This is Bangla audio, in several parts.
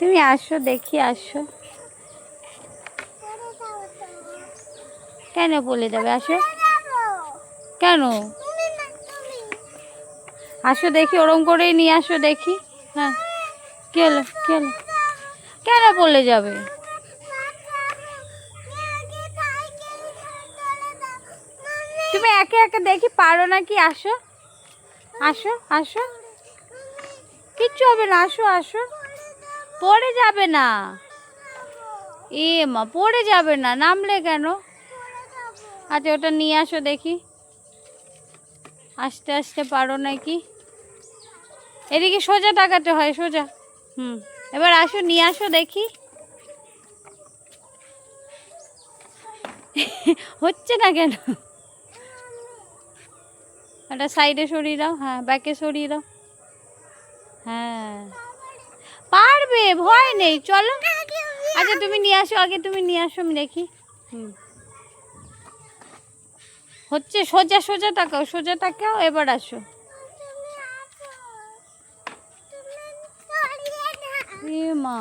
তুমি আসো দেখি, আসো। কেন বলে যাবে? আসো। কেন? আসো দেখি, ওরম করেই নিয়ে আসো দেখি। হ্যাঁ, কি হলো, কি হলো? কেন বলে যাবে? তুমি একে একে দেখি পারো নাকি। আসো, আসো, আসো। কিচ্ছু হবে না, আসো, আসো। পড়ে যাবে না। এ মা, পড়ে যাবে না, নামলে কেন? আচ্ছা, ওটা নিয়ে আসো দেখি। আস্তে আস্তে পারো নাকি। এদিকে সোজা তাকাতে হয়, সোজা। এবার আসো, নিয়ে আসো দেখি। হচ্ছে না কেন? একটা সাইডে সরিয়ে দাও। হ্যাঁ, ব্যাকে সরিয়ে দাও। হ্যাঁ, পারবে, ভয় নেই, চলো। আচ্ছা, তুমি নিয়ে আসো আগে, তুমি নিয়ে আসো, আমি দেখি। হচ্ছে, সোজা সোজা তাকাও, সোজা তাকাও। এবার আসো। এ মা,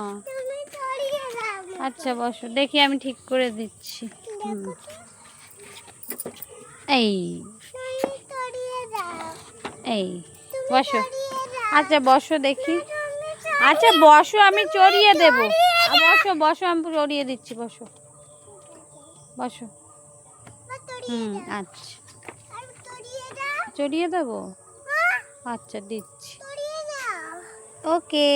আচ্ছা বসো দেখি, আমি ঠিক করে দিচ্ছি। এই এই বসো। আচ্ছা বসো দেখি। আচ্ছা বসো, আমি চড়িয়ে দেবো। বসো বসো, আমি চড়িয়ে দিচ্ছি, বসো বসো। আচ্ছা, চড়িয়ে দেবো। আচ্ছা, দিচ্ছি। ওকে।